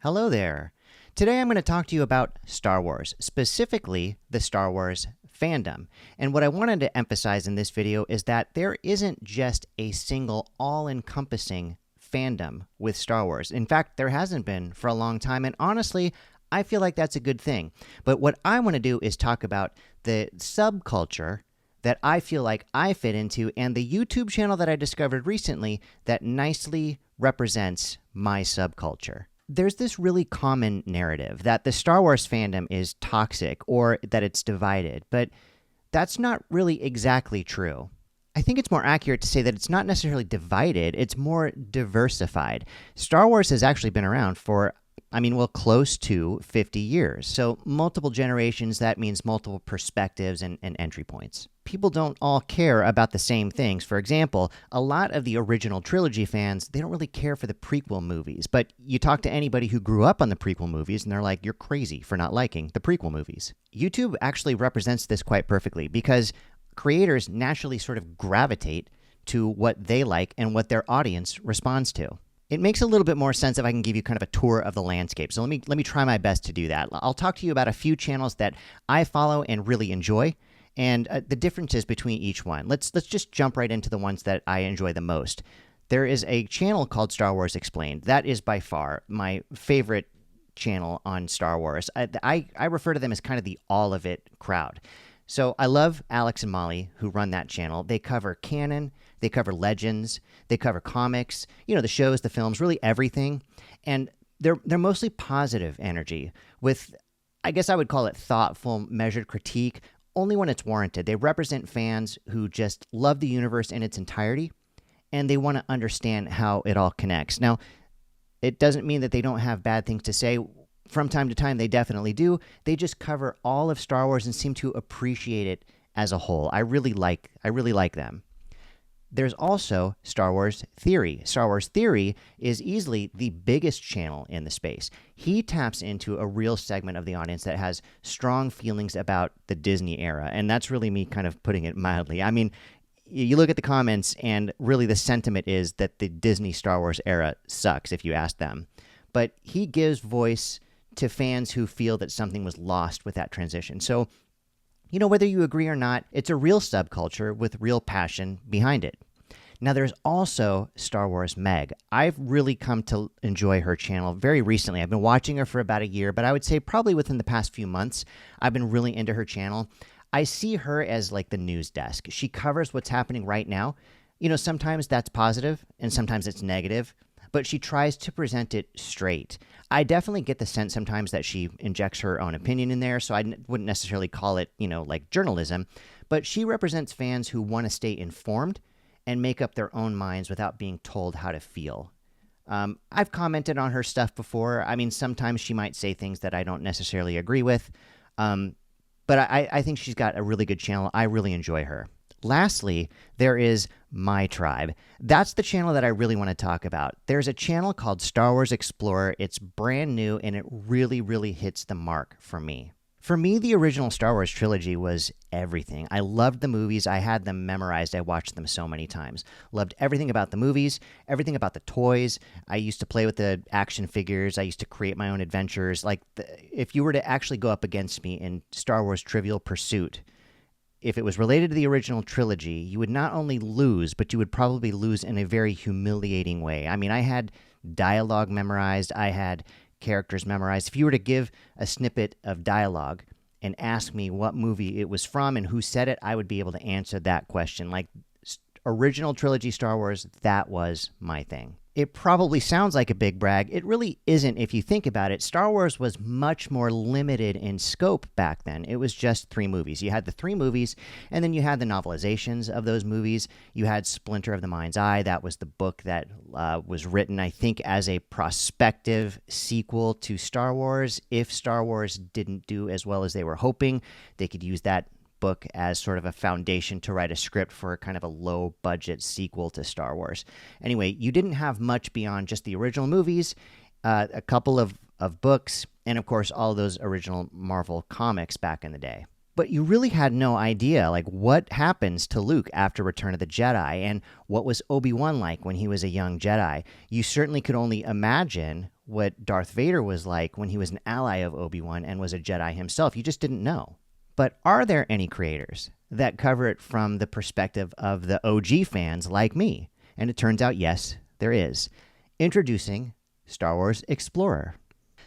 Hello there. Today I'm going to talk to you about Star Wars, specifically the Star Wars fandom. And what I wanted to emphasize in this video is that there isn't just a single all-encompassing fandom with Star Wars. In fact, there hasn't been for a long time, and honestly, I feel like that's a good thing. But what I want to do is talk about the subculture that I feel like I fit into and the YouTube channel that I discovered recently that nicely represents my subculture. There's this really common narrative that the Star Wars fandom is toxic or that it's divided, but that's not really exactly true. I think it's more accurate to say that it's not necessarily divided, it's more diversified. Star Wars has actually been around for, close to 50 years. So multiple generations, that means multiple perspectives and entry points. People don't all care about the same things. For example, a lot of the original trilogy fans, they don't really care for the prequel movies. But you talk to anybody who grew up on the prequel movies, and they're like, you're crazy for not liking the prequel movies. YouTube actually represents this quite perfectly because creators naturally sort of gravitate to what they like and what their audience responds to. It makes a little bit more sense if I can give you kind of a tour of the landscape. So let me try my best to do that. I'll talk to you about a few channels that I follow and really enjoy, and the differences between each one. Let's just jump right into the ones that I enjoy the most. There is a channel called Star Wars Explained. That is by far my favorite channel on Star Wars. I refer to them as kind of the all of it crowd. So I love Alex and Molly, who run that channel. They cover canon, they cover legends, they cover comics, the shows, the films, really everything. And they're mostly positive energy with, I guess I would call it thoughtful, measured critique, only when it's warranted. They represent fans who just love the universe in its entirety, and they want to understand how it all connects. Now, it doesn't mean that they don't have bad things to say. From time to time, they definitely do. They just cover all of Star Wars and seem to appreciate it as a whole. I really like them. There's also Star Wars Theory. Star Wars Theory is easily the biggest channel in the space. He taps into a real segment of the audience that has strong feelings about the Disney era, and that's really me kind of putting it mildly. I mean, you look at the comments, and really the sentiment is that the Disney Star Wars era sucks, if you ask them. But he gives voice to fans who feel that something was lost with that transition. So, whether you agree or not, it's a real subculture with real passion behind it. Now, there's also Star Wars Meg. I've really come to enjoy her channel very recently. I've been watching her for about a year, but I would say probably within the past few months, I've been really into her channel. I see her as like the news desk. She covers what's happening right now. Sometimes that's positive and sometimes it's negative, but she tries to present it straight. I definitely get the sense sometimes that she injects her own opinion in there, so I wouldn't necessarily call it, like journalism, but she represents fans who want to stay informed and make up their own minds without being told how to feel. I've commented on her stuff before. Sometimes she might say things that I don't necessarily agree with, but I think she's got a really good channel. I really enjoy her. Lastly, there is My Tribe. That's the channel that I really want to talk about. There's a channel called Star Wars Explorer. It's brand new, and it really, really hits the mark for me. For me, the original Star Wars trilogy was everything. I loved the movies. I had them memorized. I watched them so many times. Loved everything about the movies, everything about the toys. I used to play with the action figures. I used to create my own adventures. If you were to actually go up against me in Star Wars Trivial Pursuit, if it was related to the original trilogy, you would not only lose, but you would probably lose in a very humiliating way. I had dialogue memorized. I had characters memorized. If you were to give a snippet of dialogue and ask me what movie it was from and who said it, I would be able to answer that question. Like original trilogy Star Wars, that was my thing. It probably sounds like a big brag. It really isn't if you think about it. Star Wars was much more limited in scope back then. It was just 3 movies. You had the 3 movies, and then you had the novelizations of those movies. You had Splinter of the Mind's Eye. That was the book that was written, I think, as a prospective sequel to Star Wars. If Star Wars didn't do as well as they were hoping, they could use that book as sort of a foundation to write a script for kind of a low-budget sequel to Star Wars. Anyway, you didn't have much beyond just the original movies, a couple of books, and of course all of those original Marvel comics back in the day. But you really had no idea, what happens to Luke after Return of the Jedi, and what was Obi-Wan like when he was a young Jedi. You certainly could only imagine what Darth Vader was like when he was an ally of Obi-Wan and was a Jedi himself. You just didn't know. But are there any creators that cover it from the perspective of the OG fans like me? And it turns out, yes, there is. Introducing Star Wars Explorer.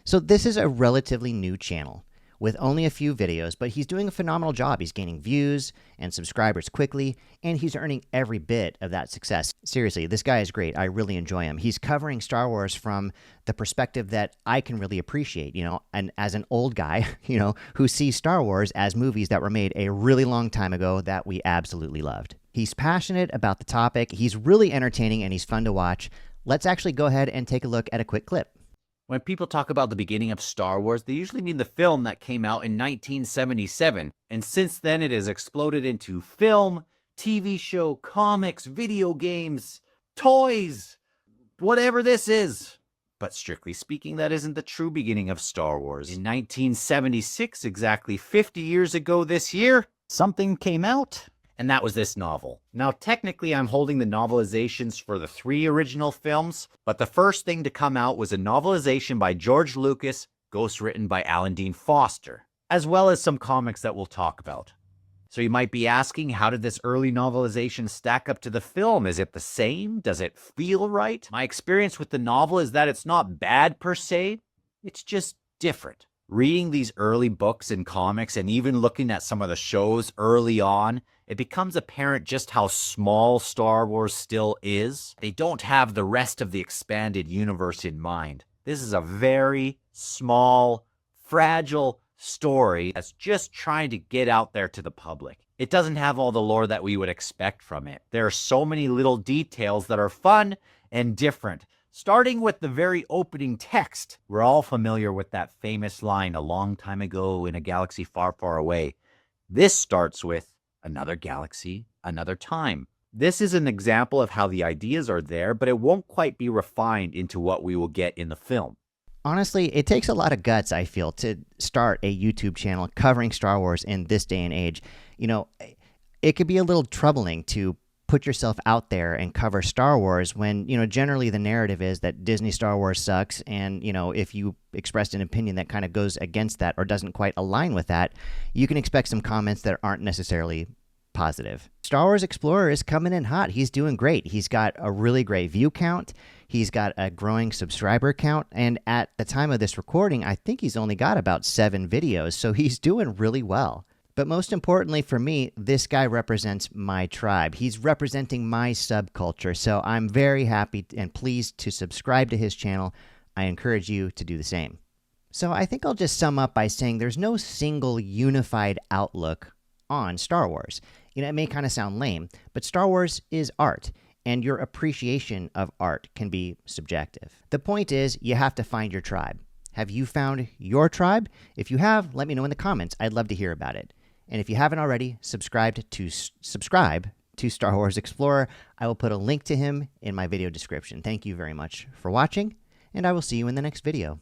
So this is a relatively new channel with only a few videos, but he's doing a phenomenal job. He's gaining views and subscribers quickly, and he's earning every bit of that success. Seriously, this guy is great. I really enjoy him. He's covering Star Wars from the perspective that I can really appreciate, and as an old guy, who sees Star Wars as movies that were made a really long time ago that we absolutely loved. He's passionate about the topic. He's really entertaining, and he's fun to watch. Let's actually go ahead and take a look at a quick clip. When people talk about the beginning of Star Wars, they usually mean the film that came out in 1977. And since then, it has exploded into film, TV show, comics, video games, toys, whatever this is. But strictly speaking, that isn't the true beginning of Star Wars. In 1976, exactly 50 years ago this year, something came out. And that was this novel. Now, technically, I'm holding the novelizations for the 3 original films, but the first thing to come out was a novelization by George Lucas, ghostwritten by Alan Dean Foster, as well as some comics that we'll talk about. So you might be asking, how did this early novelization stack up to the film? Is it the same? Does it feel right? My experience with the novel is that it's not bad per se, it's just different. Reading these early books and comics and even looking at some of the shows early on, it becomes apparent just how small Star Wars still is. They don't have the rest of the expanded universe in mind. This is a very small, fragile story that's just trying to get out there to the public. It doesn't have all the lore that we would expect from it. There are so many little details that are fun and different. Starting with the very opening text, we're all familiar with that famous line, "A long time ago in a galaxy far, far away." This starts with another galaxy, another time. This is an example of how the ideas are there, but it won't quite be refined into what we will get in the film. Honestly, it takes a lot of guts, I feel, to start a YouTube channel covering Star Wars in this day and age. It could be a little troubling to put yourself out there and cover Star Wars when, generally the narrative is that Disney Star Wars sucks. And, if you expressed an opinion that kind of goes against that or doesn't quite align with that, you can expect some comments that aren't necessarily positive. Star Wars Explorer is coming in hot. He's doing great. He's got a really great view count. He's got a growing subscriber count. And at the time of this recording, I think he's only got about 7 videos. So he's doing really well. But most importantly for me, this guy represents my tribe. He's representing my subculture, so I'm very happy and pleased to subscribe to his channel. I encourage you to do the same. So I think I'll just sum up by saying there's no single unified outlook on Star Wars. It may kind of sound lame, but Star Wars is art, and your appreciation of art can be subjective. The point is, you have to find your tribe. Have you found your tribe? If you have, let me know in the comments. I'd love to hear about it. And if you haven't already, subscribe to Star Wars Explorer. I will put a link to him in my video description. Thank you very much for watching, and I will see you in the next video.